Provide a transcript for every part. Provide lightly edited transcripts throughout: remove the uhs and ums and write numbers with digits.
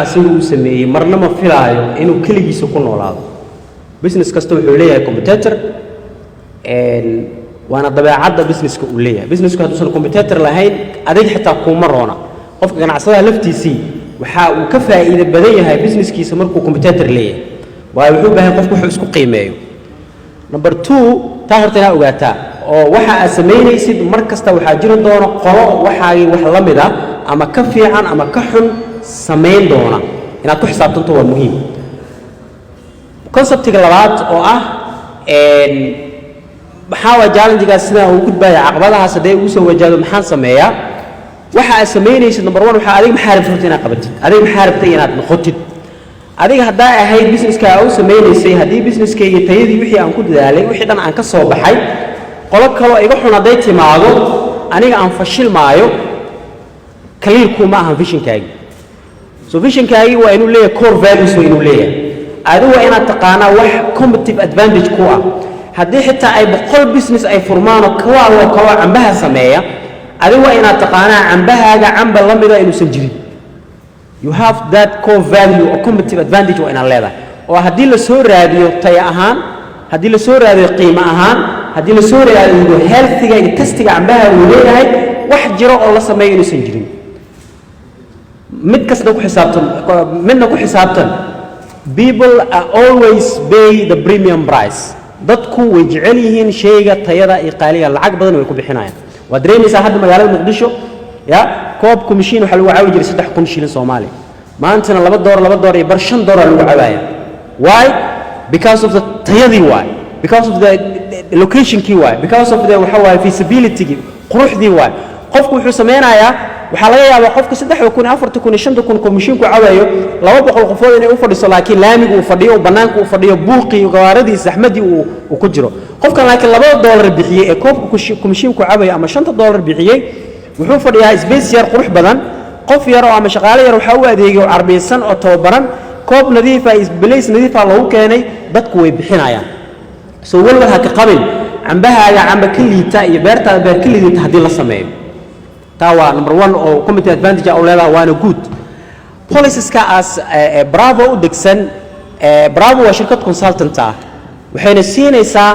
أسيره سميه مرنا ما في العيو إنه كل جيس يكون ولا business كاستو حوليه competitor وأنا طبيعة عدة business كوليه business كهتوصل competitor لهين أديك حتى أكون مرة قف كان عصاها لفتي سي وكفى إذا بديه هاي business كيس مركو competitor ليه ويحب هاي قف كحوس كقيمة number 2 تاهرتنا أوجاتا وحا أسميني سيد مركز تو حاجر دونا قراء وحاي وحلمدا أما كفي عن أما كحن سمين دونا إن أكو حساب تنتو المهم concept الغلط أو إن بحاول جالن جالس سنة وجود بيا عقبالها سدي وسوى وجاد محن سمية وحا أسميني سيد نمبر 1 وحا أديك محارب فرتنا قبتي أديك محارب تينات نخطط أديك هدا هاي business كأو سميني سي هدي business كي يتيدي وحي عن كود ذلك وحي دان عن كسر بحي قلت كلو يروحون دايتي معه أنا عم فشل معه كليلكم معهم فيشن كاي so فيشن كاي وإنه ليه core values وإنه ليه هذا أنا تقانا وح competitive advantage كوا هدي حتى أي بقول business أي فرمانه كوا وكوا عم بها سماية هذا أنا تقانا عم بها عم بالله إنه سجري you have that core value or competitive advantage وإنه ليه وهدي الصورة راديو تياهان هدي الصورة راديو قيمة أهان هدي الصورة راديو healthy جاي تستيج عم بها وليه هاي واحد جرا الله سماه إنه سجري متكسر نكو حسابتن من نكو حسابتن people are always pay the premium price dadku wajcelihiin shayga tayada iyo qaaliga lacag badan way ku bixinayaan wadreemisa hadda magaalada Muqdisho ya koob komishiin waxa lagu caawi jiray 3,000 shilin Soomaali maantana $2 iyo bar $5 lagu caawaya why because of the tayadi why because of the location key why because of the waxa feasibility quruxdii why qofku wuxuu sameeynayaa waxa laga yaabaa qofka 3 kun 4 kun 5 kun komishiin ku caawayo 200 qofood inay u fadhiso laakiin laamigu uu fadhiyo banaanku uu fadhiyo buuqi gawaaradii saxmadii uu ku jiro qofkan laakiin $2 bixiyay ee koobka komishiin ku caawayo ama $5 bixiyay wuxuu fadhiyaa space yar qurux badan qof yar oo ama shaqaale yar waxa uu adeegayo arbiysan oo tababaran koob nadiif ah place nadiif ah lagu keenay dadku way bixinayaan soo walba ka qabil cambahaaga camba kaliita iyo beertaada beer kaliita hadii la sameeyo tawa number 1 oo competitive advantage oo leedahay waana good policies ka as bravo u degsan bravo waa shirkad consultant ah waxayna siinaysaa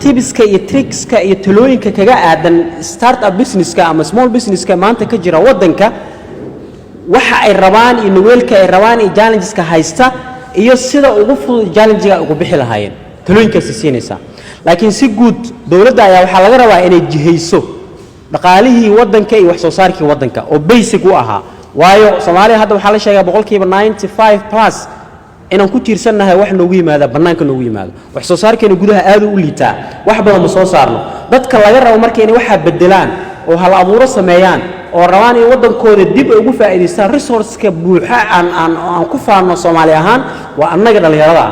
tipska iyo trickska iyo talooyinka kaga aadan startup businesska ama small businesska maanta ka jira wadanka waxa ay rabaan iyo nuweelka ay rabaan iyo challengeska haysta iyo sida ugu fudud challenge-ga ugu bixi lahaayeen talooyinkaas siinaysaa laakiin si guud dawladda ayaa waxa laga rabaa inay jihayso dhaqaalihii wadanka iyo wax soo saarkii wadanka oo basic u ahaa waayo Soomaaliya hadda waxa la sheegaa 95% inaan ku tiirsanahay wax noogu yimaada banaanka noogu yimaado wax soo saarkeena gudaha aad u liitaa wax badan ma soo saarno dadka laga rabo markay inay waxa bedelaan oo hal abuuro sameeyaan oo rabaan in wadankooda dib ugu faa'iideystaan resource-ka buuxa aan ku faano Soomaali ahaan waa annaga dhalinyarada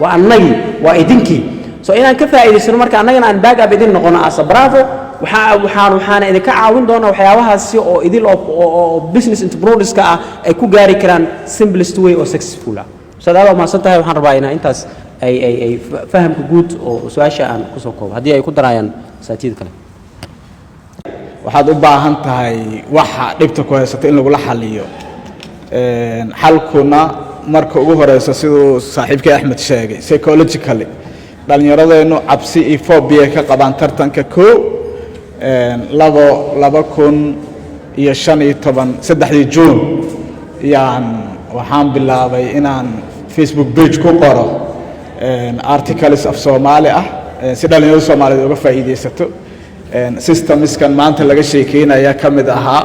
waa annagi waa idinkii soo inaan ka faa'iideysano marka annagana aan back up idin noqono as bravo waxaan idinka caawin doonaa waxyaabahaasi oo idil oo business entrepreneurs ka ah ay ku gaari karaan simplest way oo successful ah sadaba ma santahay waxaan rabaa inaan intaas ay fahamka guud oo su'aasha aan ku soo koobo hadii ay ku darayaan saatiid kale waxaad u baahan tahay waxa dhibta ku haysata in lagu la xaliyo xalkuna marka ugu horeysa sidoo saaxiibkay Axmed sheegay psychologically dhalinyaradeennu cabsi iyo phobia ka qabaan tartanka iyo 3 June waxaan bilaabay inaan Facebook page ku qoro articles of Somali ah si dhalinyarada Soomaaliyeed uga faa'iideysato systemskan maanta laga sheekeynaya kamid ahaa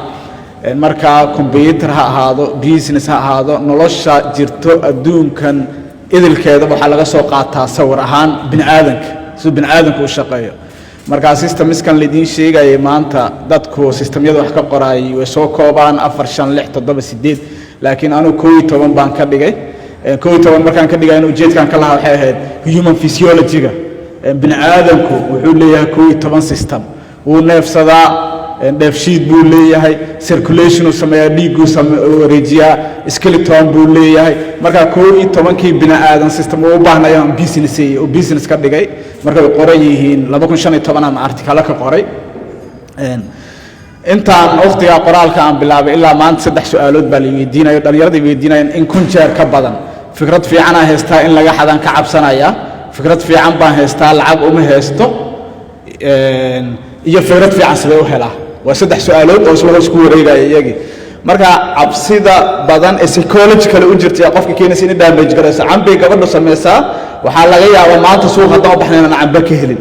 marka computer ha ahaado business ha ahaado nolosha jirto adduunkan idilkeeda waxa laga soo qaataa sawir ahaan bini'aadanka u shaqeeyo marka systemskan lidin sheegay maanta dadku systemyada wax ka qoray way soo koobaan 4 5 6 7 8 laakiin anu 12 baan ka dhigay 12 markaan ka dhigay inuu jeedkan ka lahaa waxay ahayd human physiology-ga bini'aadanku wuxuu leeyahay 12 system uu neefsadaa dheefshiid buu leeyahay circulation uu sameeyaa dhiiggu wareejiyaa skeleton buu leeyahay marka 12kii bini'aadan system uu u baahnayaan business ka dhigay marka ay qoran yihiin 2015 aan article ka qoray intaan waqtiga qoraalka aan bilaabay ilaa maanta 3 su'aalood baa la weydiinayo dhalinyarada weydiinayaan in kun jeer ka badan fikrad fiican aan haystaa in laga xadan ka cabsanaya fikrad fiican baan haystaa lacag uma haysto iyo fikrad fiican sidee u helaa waa 3 su'aalood oo isku wareegaya iyagii marka cabsida badan ee psychological u jirtay qofka keenaysa in damage garaysa cambe gabadhu sameeysa waxa laga yaabaa maanta suuqa hadda baxnayna cambe ka helin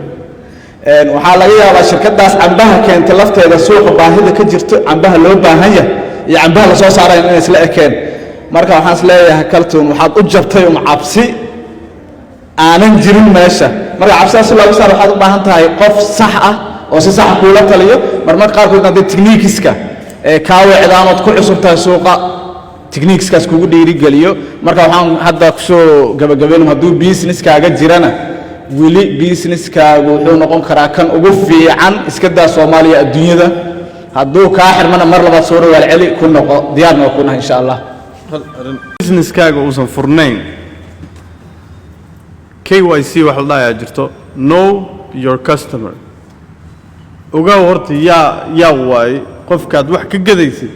waxaa laga yaabaa shirkadaas cambaha keenta lafteeda suuqa baahida ka jirto cambaha loo baahan yahay iyo cambaha la soo saaray in isla ekeen marka waxaan isleeyahay kaltuun waxaad u jabtay cabsi aanan jirin meesha marka cabsidaas loo saaro waxaad u baahan tahay qof sax ah oo si sax ah kula taliyo marmarka qaarkood hadda techniques-ka kaaweecdaanood ku cusubtahay suuqa techniques-kaas kugu dhiirigeliyo marka waxaan hadda ku soo gabagabeyn hadduu business-kaaga jirana wili business-kaagu wuxuu noqon karaa kan ugu fiican iska daa Soomaaliya adduunyada hadduu ka xirmana mar labaad soo rogaal celi ku noqo diyaarna ku nahay insha Allah business-kaaga uusan furnayn KYC waxa la dhahayaa jirto know your customer uga horta yaa waay qofkaad wax ka gadaysid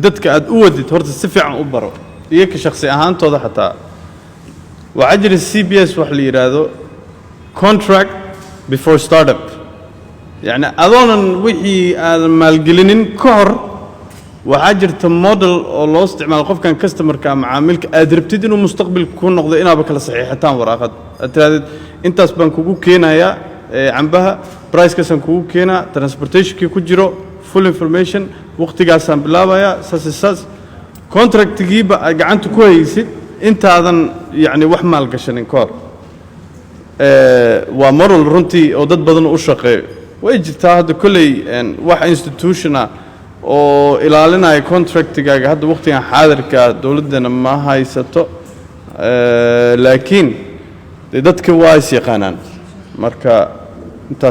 dadka aad u wadid horta si fiican u baro iyo ka shakhsi ahaantooda xataa waxa jira CBS wax la yiraahdo contract before startup يعني أظن وحي المالجلين كهر وعجرت موديل الله استعمال قف كان كاستمر كمعاملك أدربتدي إنه مستقبل يكون نقضي إنا بكلا صحيحتان وراقد أنت أسبان كوكو كينا يا عم بها برايس كسان كوكو كينا ترانسبورتيشن كي كجرو فول انفورميشن وقت قاسم بلابا يا ساس كونتراكت تجيب قعنت كويس أنت أظن يعني وحمال قشن كور ومرل رنتي أو ضد بدن أشقي ويجتا هذا كله واحد institutional أو إلى لنا contract جاك هذا وقت يعني حاضر كدولتنا ما هاي ستو لكن ضدك وايس يقانن مركا انت